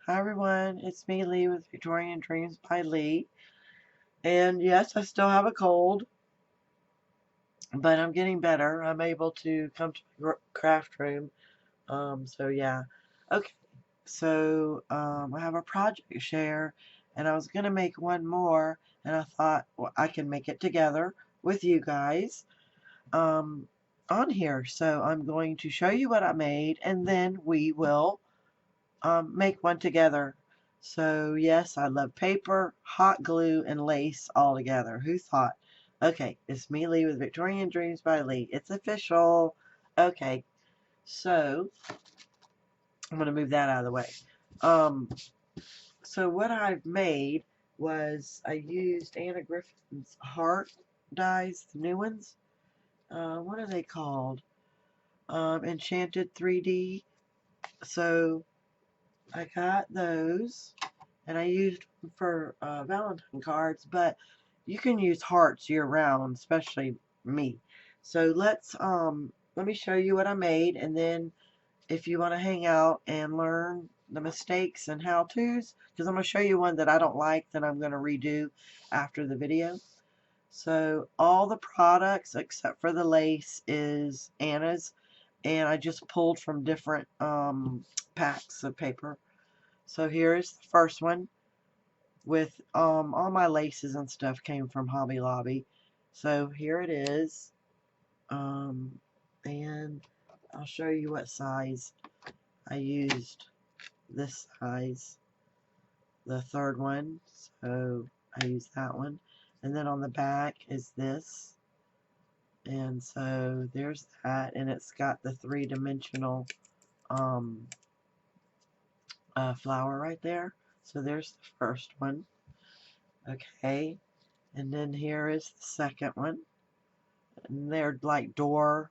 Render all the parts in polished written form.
Hi everyone, it's me, Leigh, with Victorian Dreams by Leigh. And yes, I still have a cold, but I'm getting better. I'm able to come to the craft room. So yeah. Okay, so I have a project to share, and I was going to make one more, and I thought, well, I can make it together with you guys on here. So I'm going to show you what I made, and then we will make one together. So yes, I love paper, hot glue, and lace all together. Who thought? Okay, it's me, Leigh, with Victorian Dreams by Leigh. It's official. Okay, so I'm going to move that out of the way. Um, so what I've made was I used Anna Griffin's heart dies, the new ones. What are they called? Enchanted 3D. So I got those. And I used them for Valentine cards, but you can use hearts year round, especially me. So let me show you what I made, and then if you want to hang out and learn the mistakes and how-tos, because I'm going to show you one that I don't like that I'm going to redo after the video. So all the products except for the lace is Anna's, and I just pulled from different packs of paper. So here's the first one with all my laces and stuff came from Hobby Lobby. So here it is. And I'll show you what size I used. This size, the third one. So I used that one. And then on the back is this. And so there's that. And it's got the three-dimensional flower right there. So there's the first one. Okay. And then here is the second one. And they're like door,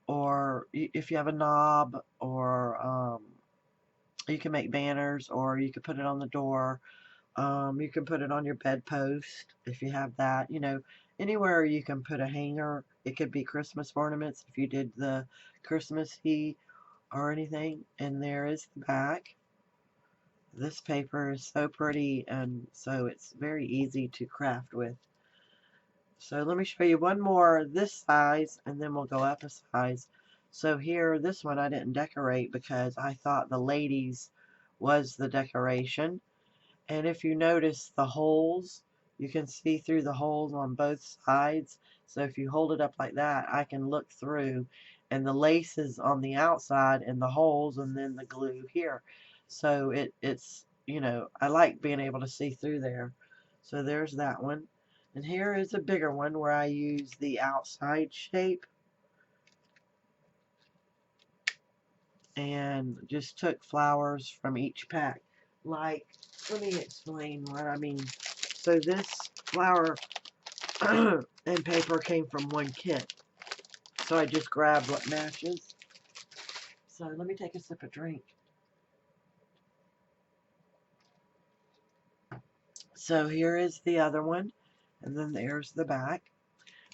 or if you have a knob, or you can make banners, or you could put it on the door. You can put it on your bedpost if you have that. Anywhere you can put a hanger. It could be Christmas ornaments if you did the Christmassy or anything. And there is the back. This paper is so pretty, and so it's very easy to craft with. So let me show you one more this size, and then we'll go up a size. So here, this one I didn't decorate because I thought the ladies was the decoration. And if you notice the holes, you can see through the holes on both sides. So if you hold it up like that, I can look through. And the lace is on the outside and the holes, and then the glue here. So I like being able to see through there. So there's that one. And here is a bigger one where I use the outside shape and just took flowers from each pack. Like, let me explain what I mean. So this flower and paper came from one kit. So I just grabbed what matches. So let me take a sip of drink. So here is the other one. And then there's the back.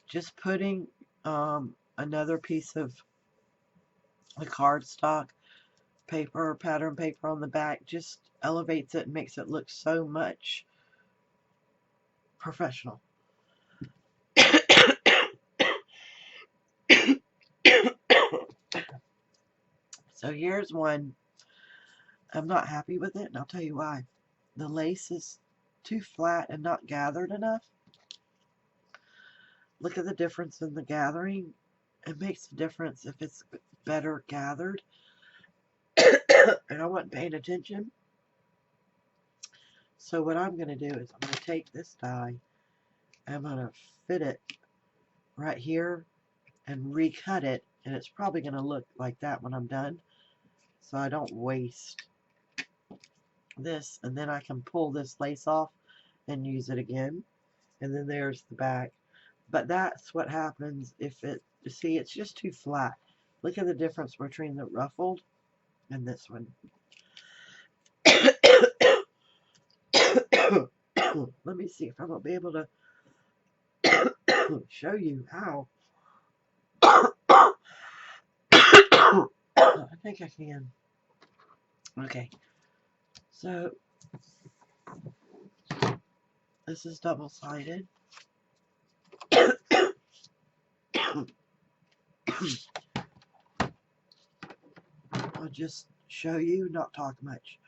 Just putting another piece of the cardstock paper, pattern paper on the back, just elevates it and makes it look so much professional. So here's one. I'm not happy with it, and I'll tell you why. The lace is too flat and not gathered enough. Look at the difference in the gathering. It makes a difference if it's better gathered. And I wasn't paying attention. So what I'm going to do is I'm going to take this die, I'm going to fit it right here and recut it, and it's probably going to look like that when I'm done, so I don't waste this. And then I can pull this lace off and use it again. And then there's the back. But that's what happens if you see, it's just too flat. Look at the difference between the ruffled and this one. Let me see if I'm going to be able to show you how. I think I can. Okay. So this is double-sided. I'll just show you, not talk much.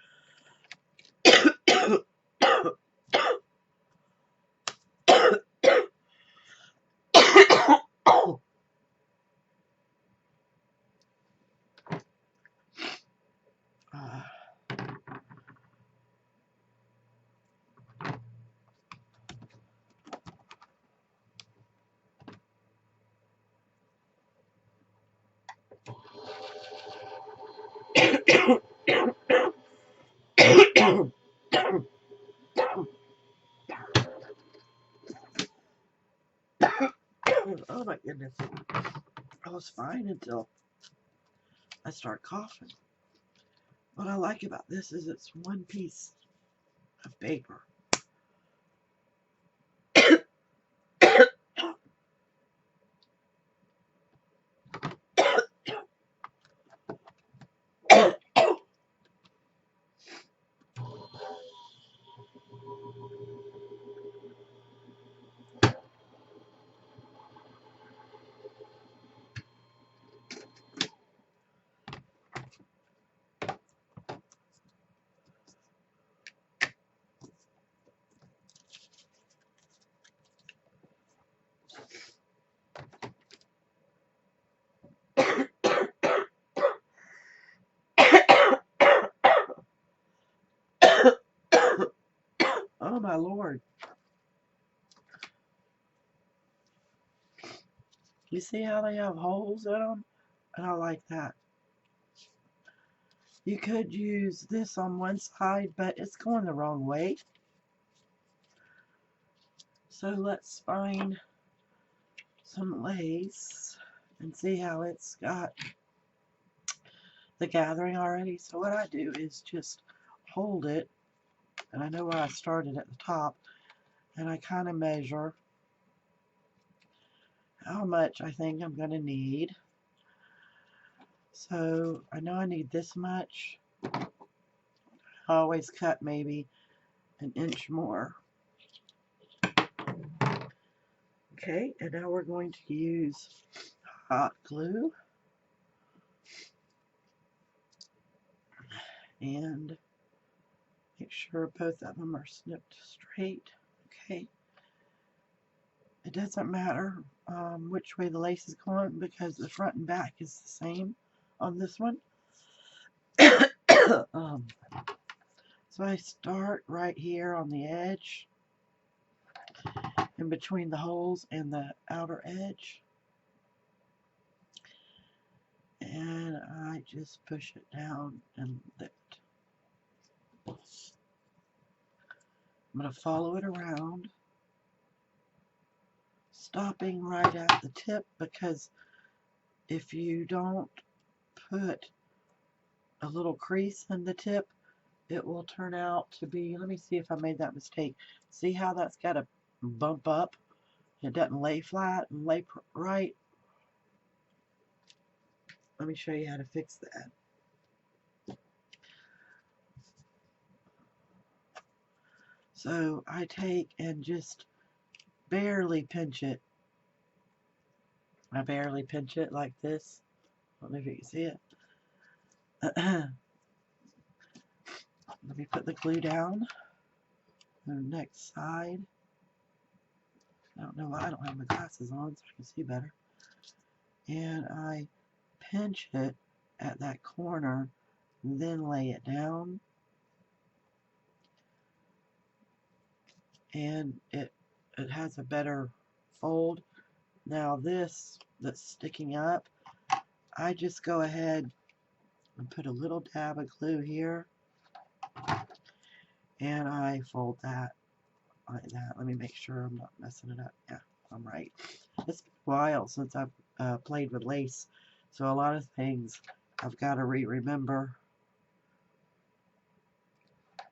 Oh my goodness. I was fine until I start coughing. What I like about this is it's one piece of paper. Oh my Lord. You see how they have holes in them? And I like that. You could use this on one side, but it's going the wrong way. So let's find some lace and see how it's got the gathering already. So what I do is just hold it, and I know where I started at the top, and I kind of measure how much I think I'm going to need. So I know I need this much. I always cut maybe an inch more. Okay, and now we're going to use hot glue and make sure both of them are snipped straight. Okay, it doesn't matter which way the lace is going because the front and back is the same on this one. So I start right here on the edge, in between the holes and the outer edge, and I just push it down and lift. I'm going to follow it around, stopping right at the tip, because if you don't put a little crease in the tip, it will turn out to be, let me see if I made that mistake. See how that's got a bump up? It doesn't lay flat and lay right. Let me show you how to fix that. So I take and just barely pinch it. I barely pinch it like this. I don't know if you can see it. Let me put the glue down. The next side. I don't know why I don't have my glasses on so I can see better. And I pinch it at that corner, then lay it down. And it has a better fold. Now this that's sticking up, I just go ahead and put a little dab of glue here, and I fold that like that. Let me make sure I'm not messing it up. Yeah, I'm right. It's been a while since I've played with lace, so a lot of things I've got to remember.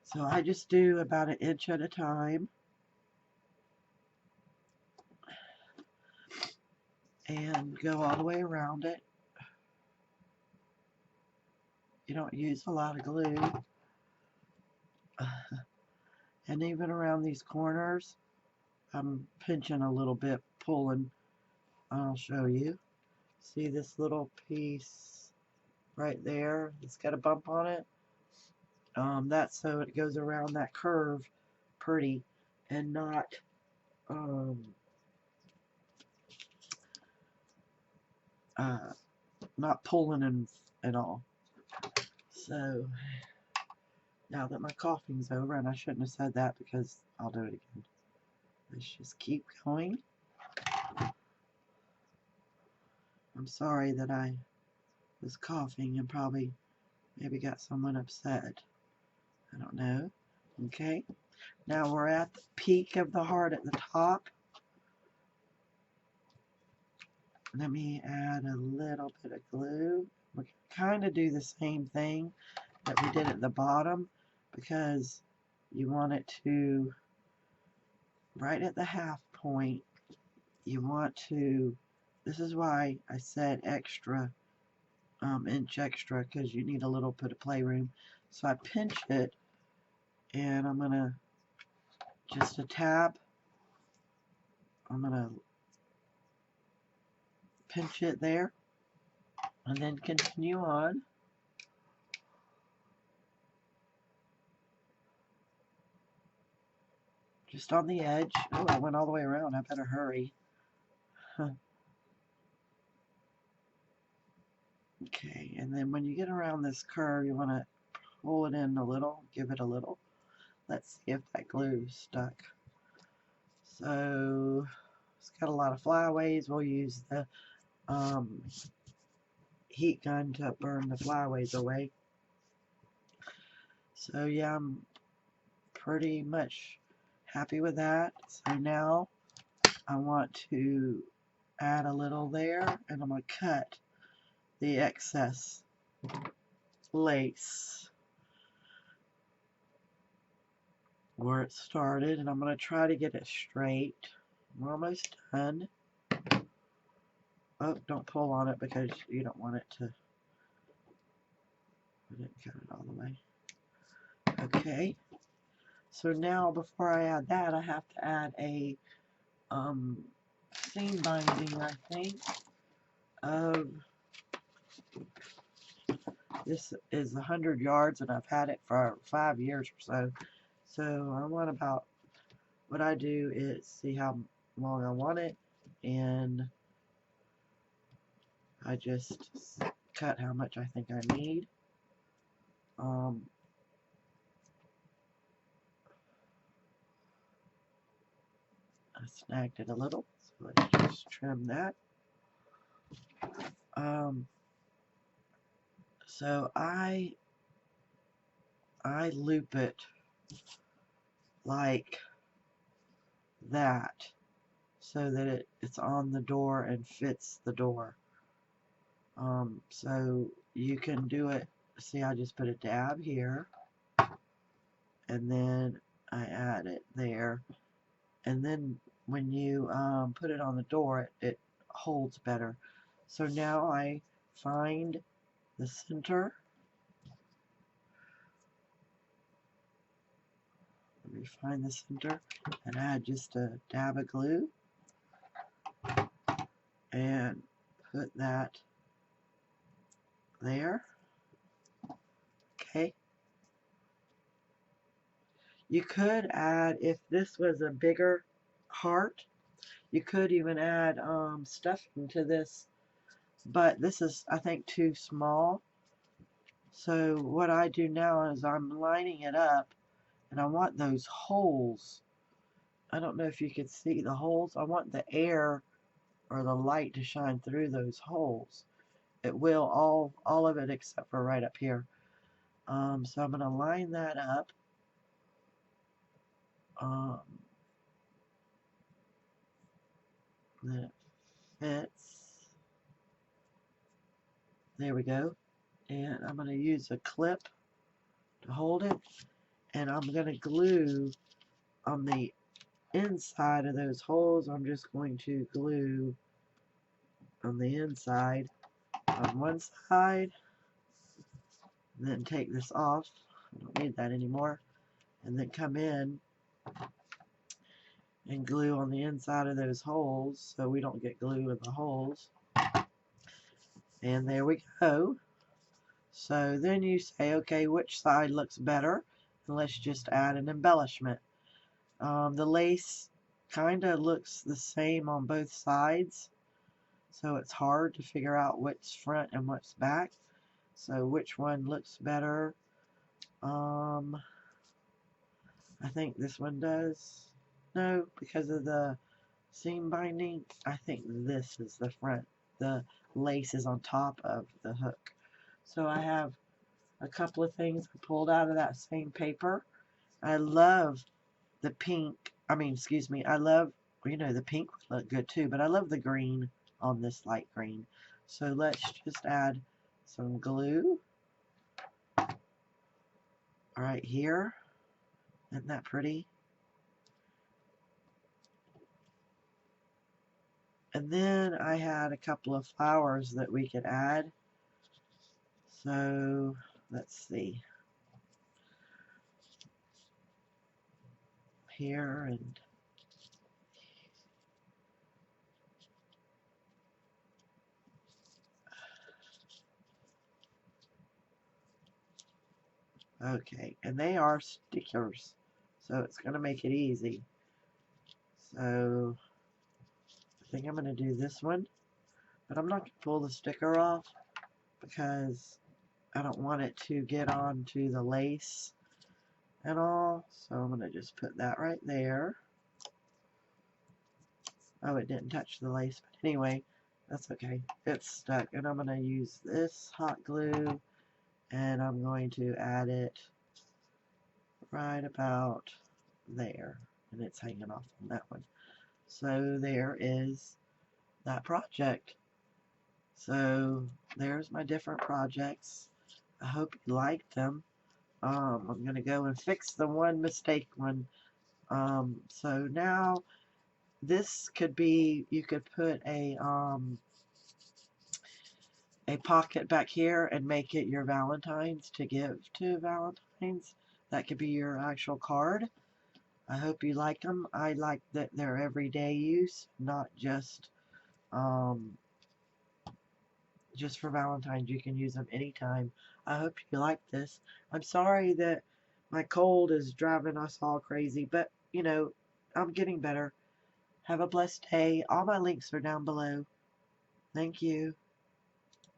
So I just do about an inch at a time. And go all the way around it. You don't use a lot of glue. And even around these corners, I'm pinching a little bit, pulling. I'll show you. See this little piece right there? It's got a bump on it. That's so it goes around that curve pretty and not um, not pulling and all. So now that my coughing's over, and I shouldn't have said that because I'll do it again. Let's just keep going. I'm sorry that I was coughing and probably maybe got someone upset. I don't know. Okay. Now we're at the peak of the heart at the top. Let me add a little bit of glue. We kind of do the same thing that we did at the bottom because you want it to, right at the half point, you want to, this is why I said extra, inch extra, because you need a little bit of playroom. So I pinch it, and I'm going to, just a tab, I'm going to pinch it there, and then continue on. Just on the edge. Oh, I went all the way around. I better hurry. Okay, and then when you get around this curve, you want to pull it in a little, give it a little. Let's see if that glue stuck. So it's got a lot of flyaways. We'll use the heat gun to burn the flyaways away. So yeah, I'm pretty much happy with that. So now I want to add a little there, and I'm going to cut the excess lace where it started, and I'm going to try to get it straight. We're almost done. Oh, don't pull on it because you don't want it to, I didn't cut it all the way. Okay, so now before I add that, I have to add a seam binding, I think, of, this is 100 yards, and I've had it for 5 years or so. So I want about, what I do is see how long I want it, and I just cut how much I think I need. I snagged it a little, so let's just trim that. So I loop it like that so that it's on the door and fits the door. So you can do it, see, I just put a dab here, and then I add it there, and then when you put it on the door, it holds better. So now I find the center. Let me find the center and add just a dab of glue and put that there. Okay. You could add, if this was a bigger heart, you could even add stuffing to this, but this is, I think, too small. So what I do now is I'm lining it up, and I want those holes. I don't know if you could see the holes. I want the air or the light to shine through those holes. It will, all of it except for right up here. So I'm going to line that up. Then it fits. There we go. And I'm going to use a clip to hold it. And I'm going to glue on the inside of those holes. I'm just going to glue on the inside on one side. Then take this off. I don't need that anymore. And then come in and glue on the inside of those holes so we don't get glue in the holes. And there we go. So then you say, okay, which side looks better? And let's just add an embellishment. The lace kind of looks the same on both sides, so it's hard to figure out what's front and what's back. So which one looks better? I think this one does. No, because of the seam binding, I think this is the front. The lace is on top of the hook. So I have a couple of things pulled out of that same paper. I love the pink. I love, the pink would look good too, but I love the green on this light green. So let's just add some glue right here. Isn't that pretty? And then I had a couple of flowers that we could add. So let's see. Here and okay, and they are stickers, so it's going to make it easy. So I think I'm going to do this one, but I'm not going to pull the sticker off because I don't want it to get onto the lace and all. So I'm going to just put that right there. Oh, it didn't touch the lace, but anyway, that's okay. It's stuck, and I'm going to use this hot glue, and I'm going to add it right about there, and it's hanging off on that one. So there is that project. So there's my different projects. I hope you liked them. I'm going to go and fix the one mistake one. So now this could be, you could put a pocket back here and make it your Valentine's to give to Valentine's. That could be your actual card. I hope you like them. I like that they're everyday use, not just for Valentine's. You can use them anytime. I hope you like this. I'm sorry that my cold is driving us all crazy, but I'm getting better. Have a blessed day. All my links are down below. Thank you.